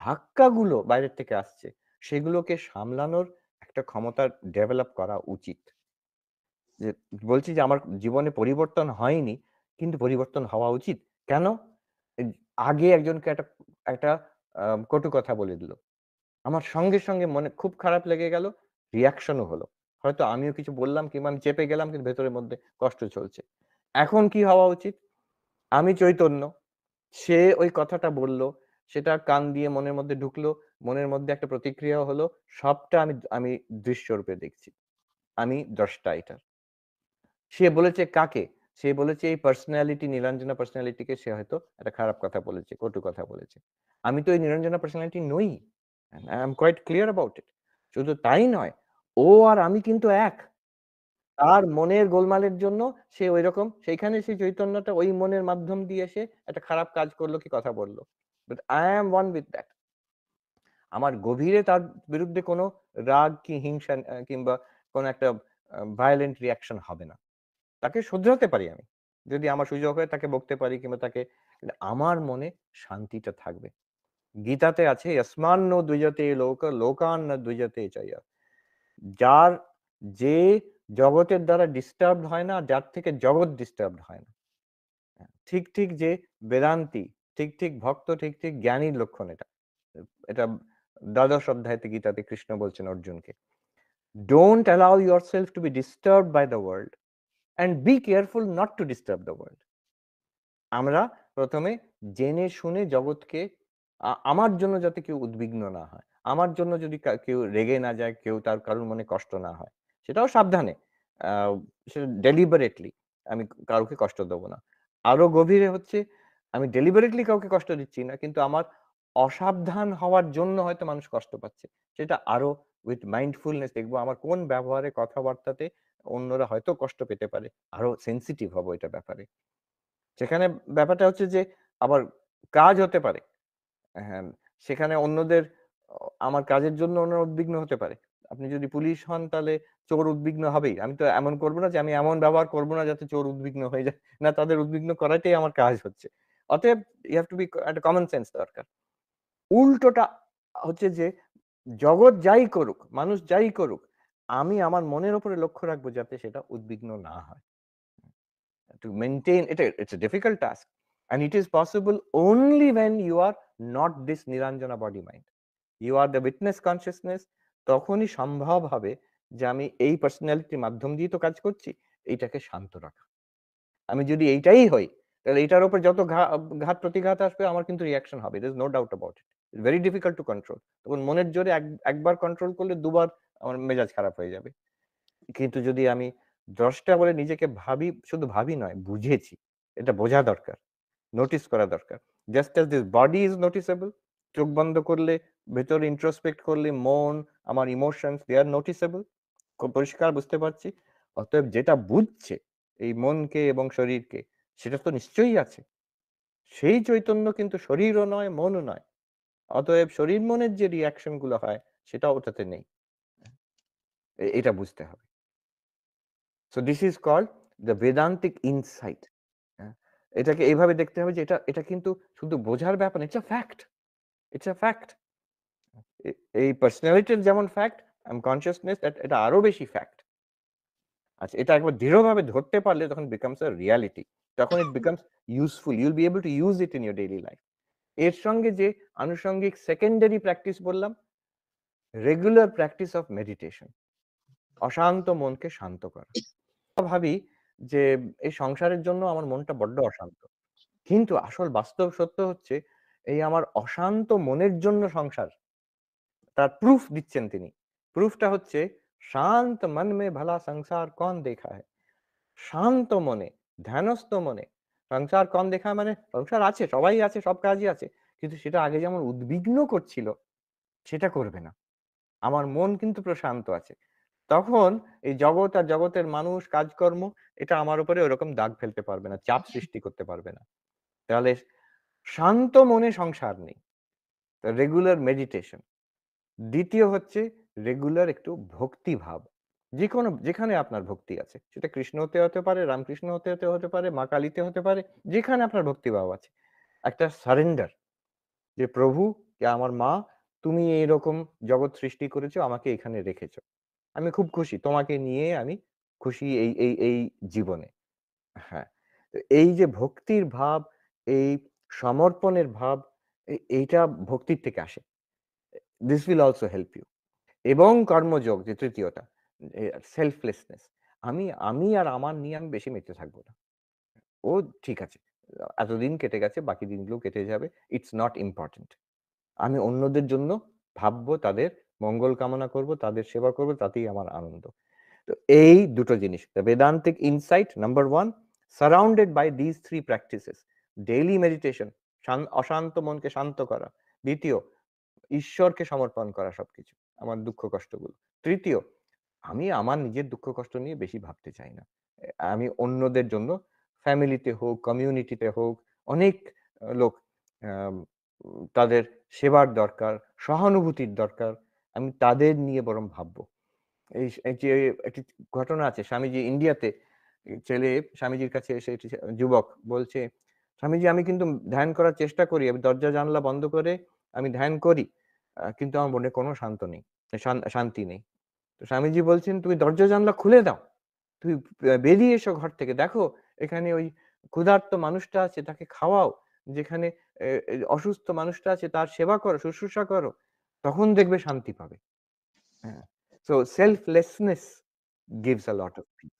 ধাক্কাগুলো বাইরের থেকে আসছে, সেগুলোকে সামলানোর একটা ক্ষমতা ডেভেলপ করা উচিত। যে বলছি যে আমার জীবনে পরিবর্তন হয়নি, কিন্তু পরিবর্তন হওয়া উচিত। কেন? এজ আগে একজনকে একটা একটা কটু কথা বলে দিল। আমার সঙ্গে, সঙ্গে মনে খুব খারাপ লেগে গেল, রিঅ্যাকশন ও হলো। হয়তো আমিও কিছু বললাম কিংবা আমি চেপে গেলাম কিন্তু ভেতরের মধ্যে কষ্ট চলছে। এখন কি হওয়া উচিত? আমি চৈতন্য। সে ওই কথাটা বলল, সেটা কান দিয়ে মনের মধ্যে ঢুকলো, মনের মধ্যে একটা প্রতিক্রিয়াও হলো। সবটা আমি আমি দৃশ্যরূপে দেখছি। আমি দ্রষ্টা এটার। সে বলেছে কাকে? সে বলেছে এই পার্সোনালিটি নীলাঞ্জনা পার্সোনালিটিকে সে হয়তো একটা খারাপ কথা বলেছে, কটু কথা বলেছে। আমি তো এই নীলাঞ্জনা পার্সোনালিটি নই। I am quite clear about it. শুধু তাই নয়, ও আর আমি কিন্তু এক। তার মনের গোলমালের জন্য সে ঐরকম সেইখানে সেই চৈতন্যটা ওই মনের মাধ্যম দিয়ে সে একটা খারাপ কাজ করল কি কথা বলল। But I am one with that. আমার গভীরে তার বিরুদ্ধে কোনো রাগ কি হিংসা কিংবা কোনো একটা ভায়োলেন্ট রিঅ্যাকশন হবে না। তাকে শুধরাতে পারি আমি। যদি আমার সুযোগ হয় তাকে বকতে পারি কিংবা তাকে কিন্তু আমার মনে শান্তিটা থাকবে। গীতাতে আছে "যস্মান্নো দ্বিজতে লোক লোকান ন দ্বিজতে চৈব।" যার যে জগতের দ্বারা ডিস্টার্বড হয় না, যার থেকে জগৎ ডিস্টার্বড হয় না। ঠিক, ঠিক যে বেদান্তি, ঠিক, ঠিক ভক্ত, ঠিক, ঠিক জ্ঞানীর লক্ষণ এটা। এটা দ্বাদশ অধ্যায়তে গীতাতে কৃষ্ণ বলছেন অর্জুনকে। "Don't allow yourself to be disturbed by the world and be careful not to disturb the world." আমরা ১ম এ জেনে শুনে জগৎকে আমার জন্য যাতে কেউ উদ্বিগ্ন না হয়। আমার জন্য যদি কেউ রেগে না যায়, কেউ তার কারোর মনে কষ্ট না হয়। সেটাও সাবধানে। আ সেটা ডেলিবারেটলি আমি কাউকে কষ্ট দেব না। আরো গভীরে হচ্ছে আমি ডেলিবারেটলি কাউকে কষ্ট দিচ্ছি না। কিন্তু আমার অসাবধান হওয়ার জন্য হয়তো মানুষ কষ্ট পাচ্ছে। সেটা আরো উইথ মাইন্ডফুলনেস দেখব আমার কোন ব্যবহারে কথাবার্তাতে অন্যরা হয়তো কষ্ট পেতে পারে। আরো সেনসিটিভ হব এটার ব্যাপারে। সেখানে ব্যাপারটা হচ্ছে যে আবার কাজ হতে পারে। হ্যাঁ, সেখানে অন্যদের আমার কাজের জন্য অন্যরা উদ্বিগ্ন হতে পারে। আপনি যদি পুলিশ হন তাহলে চোর উদ্বিগ্ন হবেই। আমি তো এমন করব না যে আমি এমন ব্যবহার করব না যাতে চোর উদ্বিগ্ন হয়ে যায়। না তাদের উদ্বিগ্ন করাটাই আমার কাজ হচ্ছে। অতএব you have to be একটা কমন সেন্স দরকার। উল্টোটা হচ্ছে যে জগৎ যাই করুক, মানুষ যাই করুক, আমি আমার মনের উপরে লক্ষ্য রাখবো যাতে সেটা উদ্বিগ্ন না হয়। To maintain it's a difficult task and it is possible only when you are not this Niranjana body mind. You are the witness consciousness তখনই সম্ভব হবে যে আমি এই পার্সোনালিটির মাধ্যম দিয়ে তো কাজ করছি, এইটাকে শান্ত রাখা। আমি যদি এইটাই হই, তাহলে এটার উপর যত ঘাত প্রতিঘাত আসবে আমার কিন্তু রিঅ্যাকশন হবে। There is no doubt about it. It's very difficult to control. তখন মনের জোরে একবার কন্ট্রোল করলে দুবার আমার মেজাজ খারাপ হয়ে যাবে। কিন্তু যদি আমি দ্রষ্টা বলে নিজেকে ভাবি, শুধু ভাবি নয়, বুঝেছি। এটা বোঝা দরকার। নোটিস করা দরকার। Just as this body is noticeable, চোখ বন্ধ করলে, ভেতরে ইন্ট্রোস্পেক্ট করলে মন, আমার ইমোশনস দে আর নোটিসেবল। খুব পরিষ্কার বুঝতে পারছি। অতএব যেটা বুঝছে এই মনকে এবং শরীরকে, সেটা তো নিশ্চয়ই আছে। সেই চৈতন্য কিন্তু শরীরও নয়, মনও নয়। অতএব শরীর মনের যে রিঅ্যাকশন গুলো হয়, সেটা ওটাতে নেই। এটা বুঝতে হবে। So this is called the Vedantic insight. হ্যাঁ? এটাকে এইভাবে দেখতে হবে যে এটা এটা কিন্তু শুধু বোঝার ব্যাপার না। It's a fact. It's a fact. এ এই পার্সোনালিটির যেমন ফ্যাক্ট, কনসিয়াসনেস এটা আরো বেশি ফ্যাক্ট। আচ্ছা এটা একবার দৃঢ়ভাবে ধরতে পারলে তখন becomes a reality. তখন it becomes useful. You'll be able to use it in your daily life. এর সঙ্গে যে আনুষঙ্গিক সেকেন্ডারি প্র্যাকটিস বললাম, রেগুলার প্র্যাকটিস অফ মেডিটেশন। অশান্ত মনকে শান্ত করা। ভাবি যে এই সংসারের জন্য আমার মনটা বড্ড অশান্ত। কিন্তু আসল বাস্তব সত্য হচ্ছে এই আমার অশান্ত মনের জন্য সংসার। তার প্রুফ দিচ্ছেন তিনি। প্রুফটা হচ্ছে শান্ত মন মে ভলা সংসার কন দেখা হ্যায়। শান্ত মনে, ধ্যানস্থ মনে সংসার কন দেখা মানে সংসার আছে, সবাই আছে, সব কাজই আছে। কিন্তু সেটা আগে যেমন উদ্বিগ্ন করছিল, সেটা করবে না। আমার মন কিন্তু প্রশান্ত আছে। তখন এই জগৎ আর জগতের মানুষ, কাজকর্ম এটা আমার উপরে ওরকম দাগ ফেলতে পারবে না, চাপ সৃষ্টি করতে পারবে না। তাহলে শান্ত মনে সংসার নেই। Regular meditation. ২য় হচ্ছে রেগুলার একটু ভক্তিভাব। যেকোনো যেখানে আপনার ভক্তি আছে। সেটা কৃষ্ণতে হতে পারে, রামকৃষ্ণ হতে পারে, মা কালীতে হতে পারে। যেখানে আপনার ভক্তিভাব আছে। একটা সারেন্ডার যে প্রভু যে আমার মা তুমি এইরকম জগৎ সৃষ্টি করেছো, আমাকে এখানে রেখেছো। আমি খুব খুশি। তোমাকে নিয়ে আমি খুশি এই জীবনে। হ্যাঁ। তো এই যে ভক্তির ভাব, এই সমর্পণের ভাব এইটা ভক্তির থেকে আসে। This will also help you. এবং কর্মযোগ যে ৩য় টা এ selflessness আমি আর আমার নিয়ে আমি বেশি মেতে থাকব না। ও ঠিক আছে। এতদিন কেটে গেছে, বাকি দিনগুলো কেটে যাবে। It's not important. আমি অন্যদের জন্য ভাববো, তাদের মঙ্গল কামনা করব, তাদের সেবা করব, তাতেই আমার আনন্দ। তো এই দুটো জিনিস। The Vedantic insight number 1 surrounded by these 3 practices. Daily meditation অশান্ত মনকে শান্ত করা। ২য় ঈশ্বরকে সমর্পণ করা সবকিছু। আমার দুঃখ কষ্টগুলো। ৩য় আমি আমার নিজের দুঃখ কষ্ট নিয়ে বেশি ভাবতে চাই না। আমি অন্যদের জন্য ফ্যামিলিতে হোক, কমিউনিটিতে হোক, অনেক লোক আম তাদের সেবার দরকার, সহানুভূতির দরকার। আমি তাদের নিয়ে বরং ভাববো। এই যে একটি ঘটনা আছে স্বামীজি ইন্ডিয়াতে ছেলে স্বামীজির কাছে এসে একটি যুবক বলছে, "স্বামীজি আমি কিন্তু ধ্যান করার চেষ্টা করি। আমি দরজা জানালা বন্ধ করে আমি ধ্যান করি। কিন্তু আমার মনে কোনো শান্তি নেই।" তো স্বামীজি বলছেন, "তুমি দরজা জানালা খুলে দাও। তুমি বেরিয়ে এসো ঘর থেকে। দেখো এখানে ওই ক্ষুধার্ত মানুষটা আছে তাকে খাওয়াও। যেখানে অসুস্থ মানুষটা আছে তার সেবা করো, শুশ্রূষা করো। তখন দেখবে শান্তি পাবে।" হ্যাঁ। So selflessness gives a lot of peace.